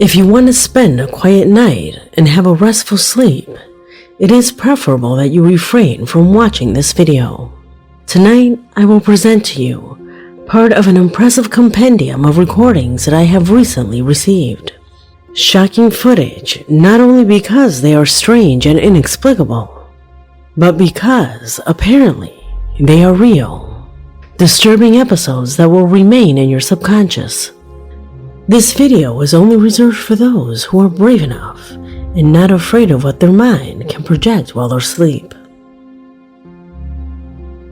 If you want to spend a quiet night and have a restful sleep, it is preferable that you refrain from watching this video. Tonight, I will present to you part of an impressive compendium of recordings that I have recently received. Shocking footage, not only because they are strange and inexplicable, but because, apparently, they are real. Disturbing episodes that will remain in your subconscious. This video is only reserved for those who are brave enough and not afraid of what their mind can project while they're asleep.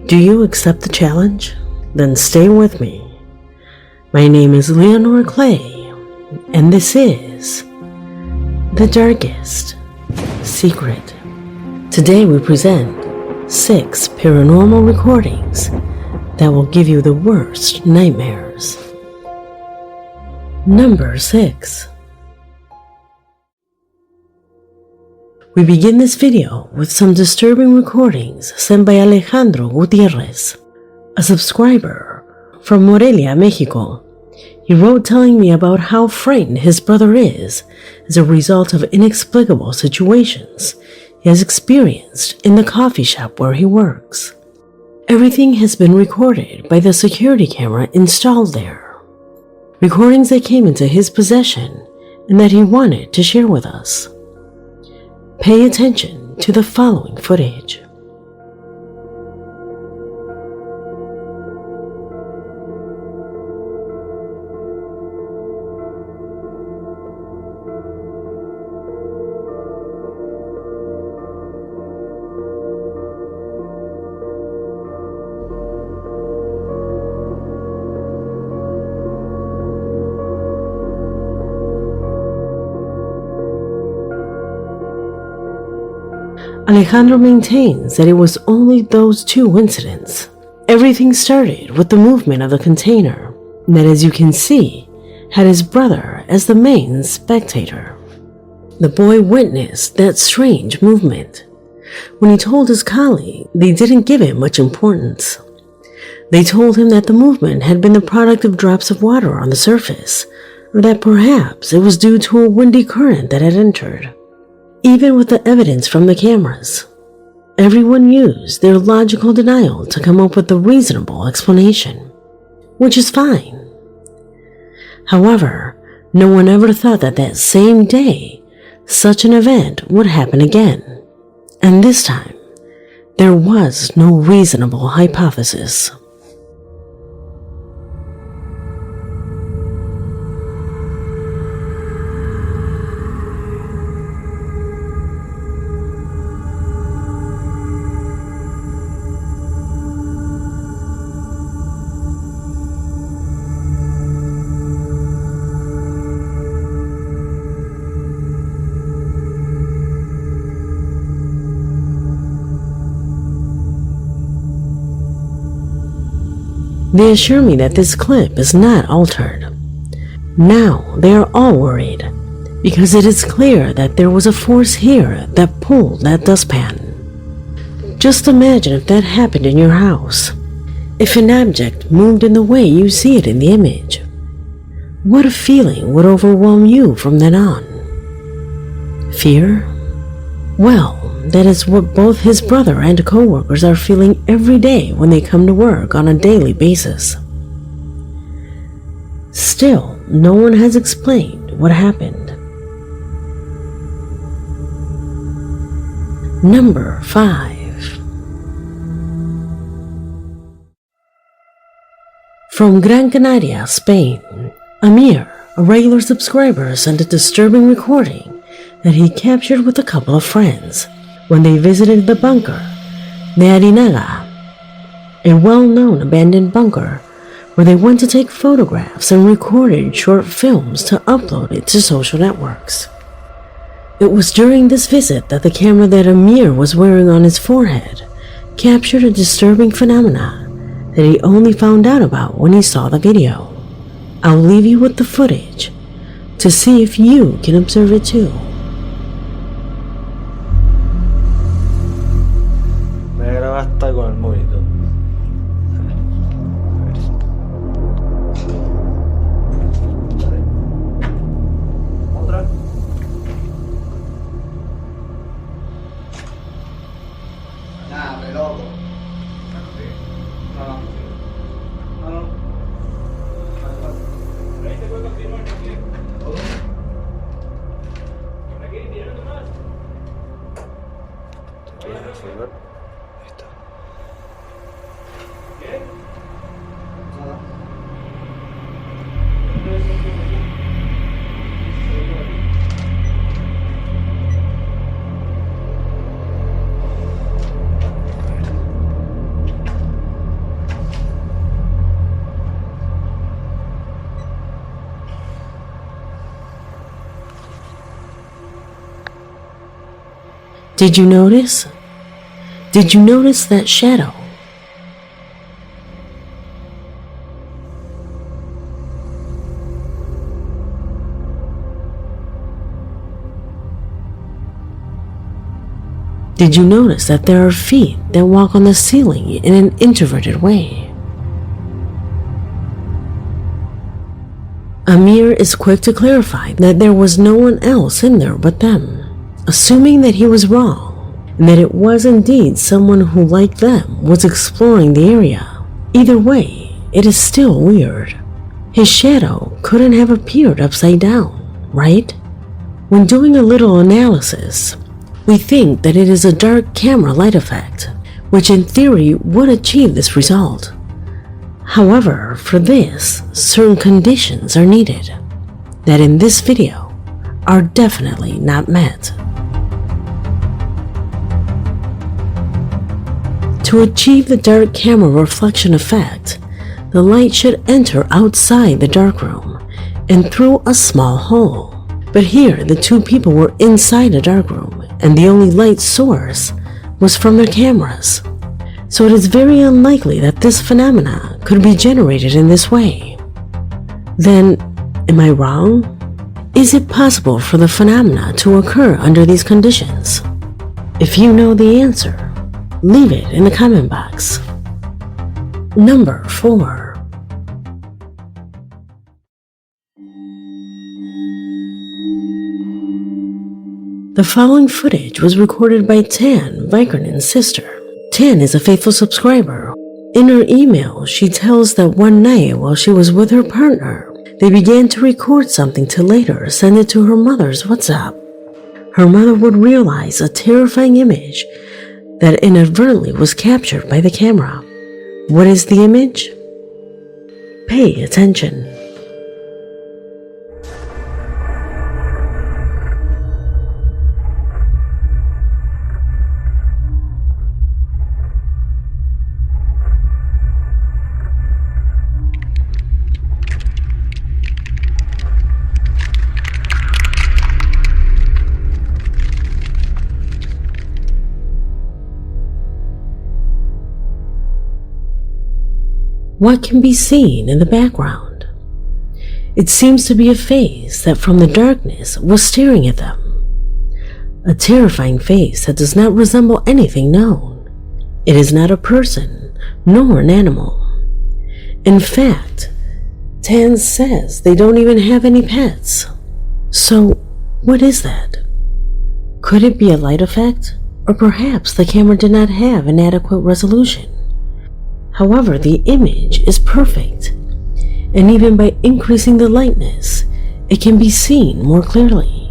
Do you accept the challenge? Then stay with me. My name is Leonore Clay, and this is The Darkest Secret. Today we present 6 paranormal recordings that will give you the worst nightmares. Number 6. We begin this video with some disturbing recordings sent by Alejandro Gutierrez, a subscriber from Morelia, Mexico. He wrote telling me about how frightened his brother is as a result of inexplicable situations he has experienced in the coffee shop where he works. Everything has been recorded by the security camera installed there. Recordings that came into his possession and that he wanted to share with us. Pay attention to the following footage. Alejandro maintains that it was only those 2 incidents. Everything started with the movement of the container, and that, as you can see, had his brother as the main spectator. The boy witnessed that strange movement. When he told his colleague, they didn't give it much importance. They told him that the movement had been the product of drops of water on the surface, or that perhaps it was due to a windy current that had entered. Even with the evidence from the cameras, everyone used their logical denial to come up with a reasonable explanation, which is fine. However, no one ever thought that that same day, such an event would happen again, and this time, there was no reasonable hypothesis. They assure me that this clip is not altered. Now they are all worried, because it is clear that there was a force here that pulled that dustpan. Just imagine if that happened in your house. If an object moved in the way you see it in the image. What a feeling would overwhelm you from then on? Fear? Well, that is what both his brother and co-workers are feeling every day when they come to work on a daily basis. Still, no one has explained what happened. Number 5. From Gran Canaria, Spain, Amir, a regular subscriber, sent a disturbing recording that he captured with a couple of friends when they visited the bunker, the Arinaga, a well-known abandoned bunker where they went to take photographs and recorded short films to upload it to social networks. It was during this visit that the camera that Amir was wearing on his forehead captured a disturbing phenomena that he only found out about when he saw the video. I'll leave you with the footage to see if you can observe it too. Basta con el móvil. loco. No, no. No, no. Ahí te puede continuar, ¿todo? ¿Por aquí? ¿Tirando más? Voy a resolver. Ahí está. ¿Qué? Nada. Did you notice? Did you notice that shadow? Did you notice that there are feet that walk on the ceiling in an introverted way? Amir is quick to clarify that there was no one else in there but them, assuming that he was wrong and that it was indeed someone who, like them, was exploring the area. Either way, it is still weird. His shadow couldn't have appeared upside down, right? When doing a little analysis, we think that it is a dark camera light effect, which in theory would achieve this result. However, for this, certain conditions are needed that in this video are definitely not met. To achieve the dark camera reflection effect, the light should enter outside the darkroom and through a small hole. But here, the two people were inside a darkroom, and the only light source was from their cameras. So it is very unlikely that this phenomena could be generated in this way. Then, am I wrong? Is it possible for the phenomena to occur under these conditions? If you know the answer, leave it in the comment box. Number 4. The following footage was recorded by Tan, Vikernen's sister. Tan is a faithful subscriber. In her email, she tells that one night while she was with her partner, they began to record something to later send it to her mother's WhatsApp. Her mother would realize a terrifying image that inadvertently was captured by the camera. What is the image? Pay attention. What can be seen in the background? It seems to be a face that from the darkness was staring at them. A terrifying face that does not resemble anything known. It is not a person, nor an animal. In fact, Tan says they don't even have any pets. So, what is that? Could it be a light effect? Or perhaps the camera did not have an adequate resolution? However, the image is perfect, and even by increasing the lightness, it can be seen more clearly.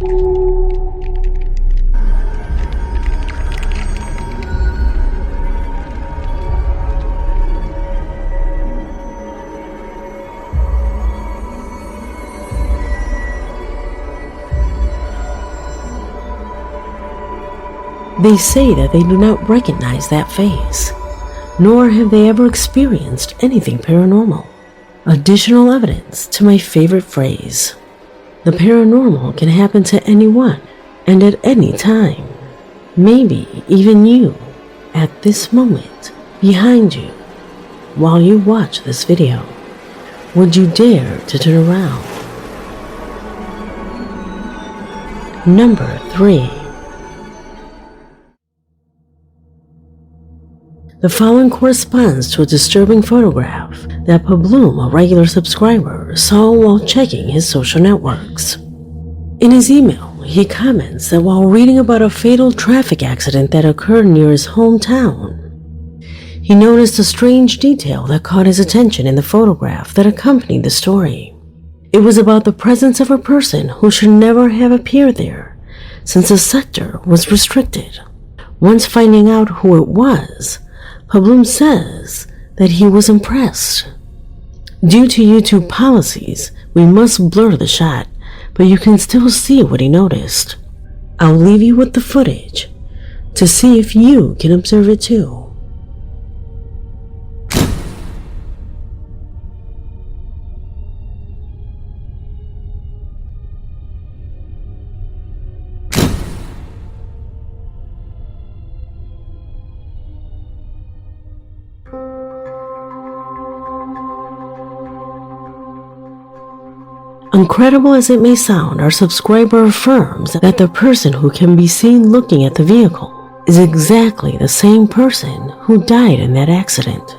They say that they do not recognize that face, nor have they ever experienced anything paranormal. Additional evidence to my favorite phrase. The paranormal can happen to anyone and at any time. Maybe even you, at this moment, behind you, while you watch this video. Would you dare to turn around? Number 3. The following corresponds to a disturbing photograph that Pabloom, a regular subscriber, saw while checking his social networks. In his email, he comments that while reading about a fatal traffic accident that occurred near his hometown, He noticed a strange detail that caught his attention in the photograph that accompanied the story. It was about the presence of a person who should never have appeared there, since the sector was restricted. Once finding out who it was, Pablum says that he was impressed. Due to YouTube policies, we must blur the shot, but you can still see what he noticed. I'll leave you with the footage to see if you can observe it too. Incredible as it may sound, our subscriber affirms that the person who can be seen looking at the vehicle is exactly the same person who died in that accident.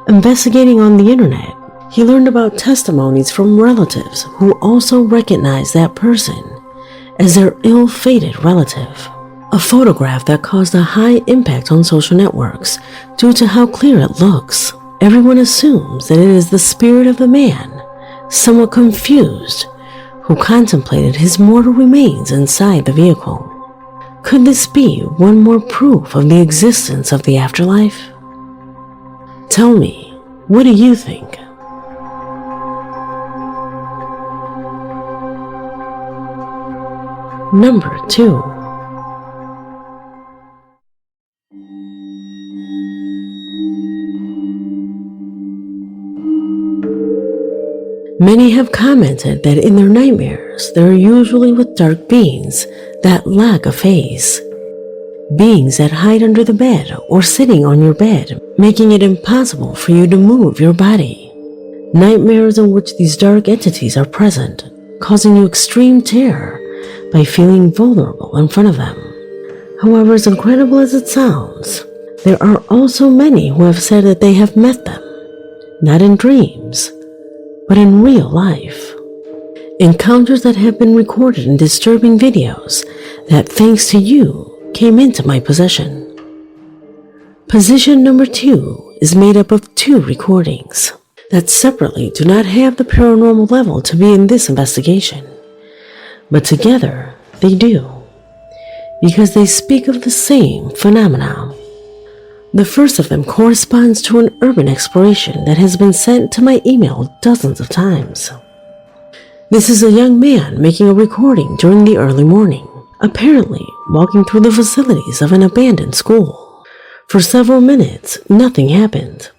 Investigating on the internet, he learned about testimonies from relatives who also recognized that person as their ill-fated relative. A photograph that caused a high impact on social networks due to how clear it looks. Everyone assumes that it is the spirit of the man, somewhat confused, who contemplated his mortal remains inside the vehicle. Could this be one more proof of the existence of the afterlife? Tell me, what do you think? Number 2. Many have commented that in their nightmares, they are usually with dark beings that lack a face. Beings that hide under the bed or sitting on your bed, making it impossible for you to move your body. Nightmares in which these dark entities are present, causing you extreme terror by feeling vulnerable in front of them. However, as incredible as it sounds, there are also many who have said that they have met them, not in dreams, but in real life. Encounters that have been recorded in disturbing videos that, thanks to you, came into my possession. Position number 2 is made up of 2 recordings that separately do not have the paranormal level to be in this investigation, but together they do, because they speak of the same phenomena. The first of them corresponds to an urban exploration that has been sent to my email dozens of times. This is a young man making a recording during the early morning, apparently walking through the facilities of an abandoned school. For several minutes, nothing happened,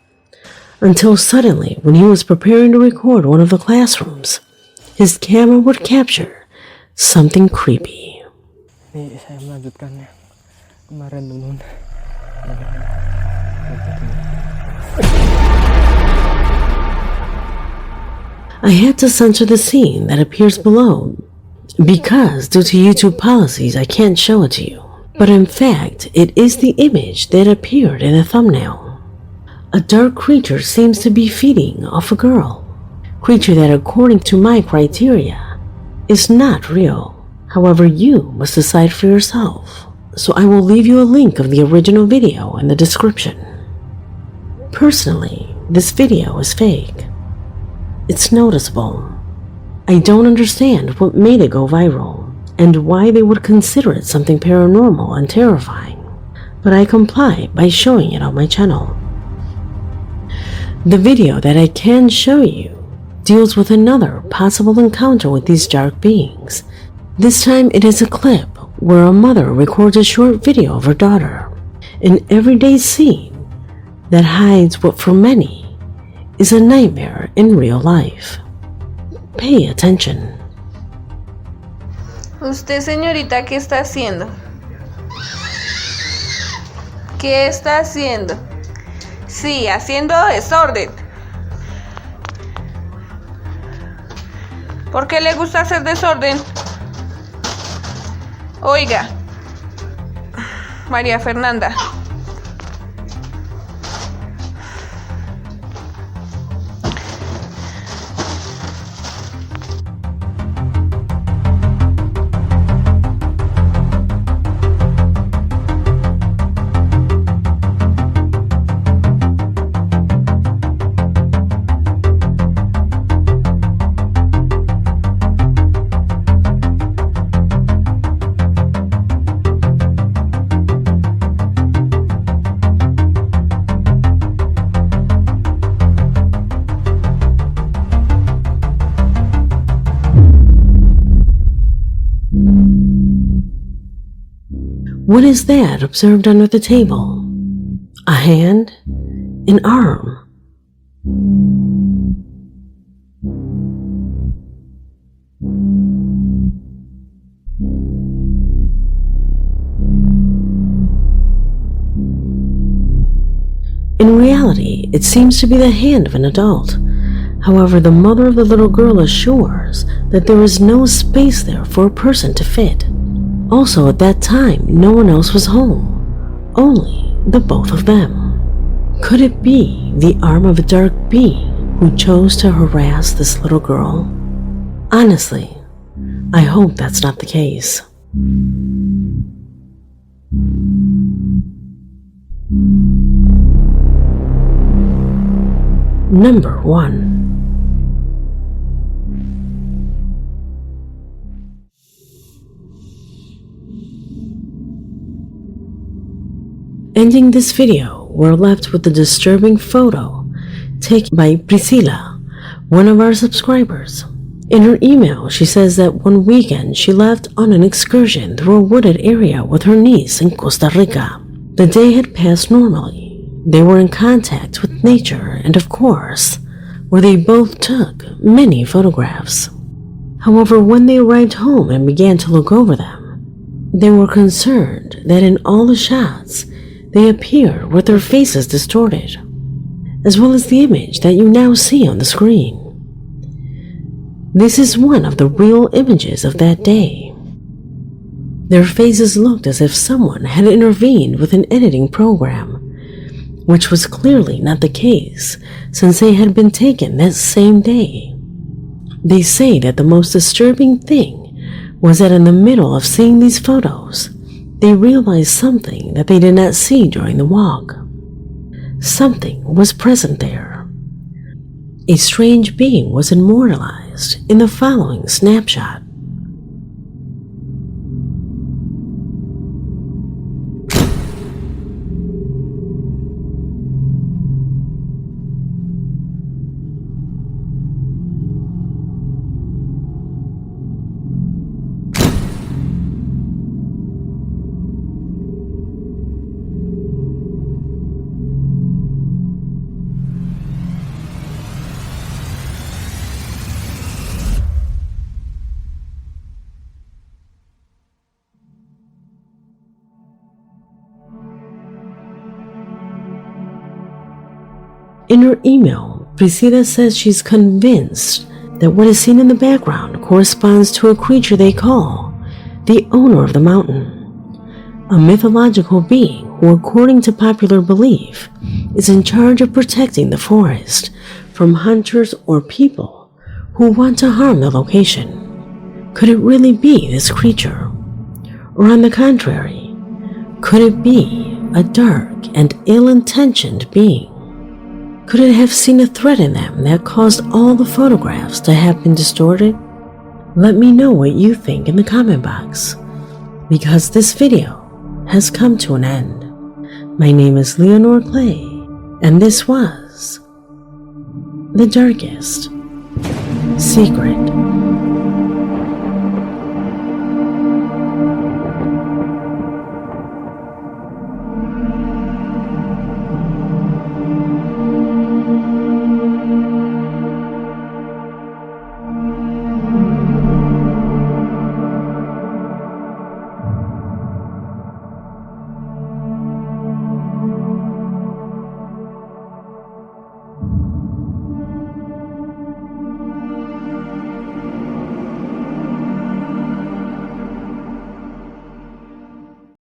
until suddenly, when he was preparing to record one of the classrooms, his camera would capture something creepy. Ini saya melanjutkannya. Kemarin dulu. I had to censor the scene that appears below because due to YouTube policies I can't show it to you. But in fact, it is the image that appeared in the thumbnail. A dark creature seems to be feeding off a girl. Creature that, according to my criteria, is not real. However, you must decide for yourself. So I will leave you a link of the original video in the description. Personally, this video is fake. It's noticeable. I don't understand what made it go viral and why they would consider it something paranormal and terrifying, but I comply by showing it on my channel. The video that I can show you deals with another possible encounter with these dark beings. This time it is a clip where a mother records a short video of her daughter, an everyday scene that hides what for many is a nightmare in real life. Pay attention. Usted, señorita, ¿qué está haciendo? ¿Qué está haciendo? Sí, haciendo desorden. ¿Por qué le gusta hacer desorden? Oiga, María Fernanda. What is that observed under the table? A hand? An arm? In reality, it seems to be the hand of an adult. However, the mother of the little girl assures that there is no space there for a person to fit. Also, at that time, no one else was home, only the both of them. Could it be the arm of a dark being who chose to harass this little girl? Honestly, I hope that's not the case. Number 1. Ending this video, we're left with the disturbing photo taken by Priscilla, one of our subscribers. In her email, she says that one weekend she left on an excursion through a wooded area with her niece in Costa Rica. The day had passed normally. They were in contact with nature and, of course, where they both took many photographs. However, when they arrived home and began to look over them, they were concerned that in all the shots, they appeared with their faces distorted, as well as the image that you now see on the screen. This is one of the real images of that day. Their faces looked as if someone had intervened with an editing program, which was clearly not the case since they had been taken that same day. They say that the most disturbing thing was that in the middle of seeing these photos, they realized something that they did not see during the walk. Something was present there. A strange being was immortalized in the following snapshot. In her email, Priscilla says she's convinced that what is seen in the background corresponds to a creature they call the owner of the mountain, a mythological being who, according to popular belief, is in charge of protecting the forest from hunters or people who want to harm the location. Could it really be this creature? Or on the contrary, could it be a dark and ill-intentioned being? Could it have seen a threat in them that caused all the photographs to have been distorted? Let me know what you think in the comment box, because this video has come to an end. My name is Leonore Clay, and this was The Darkest Secret.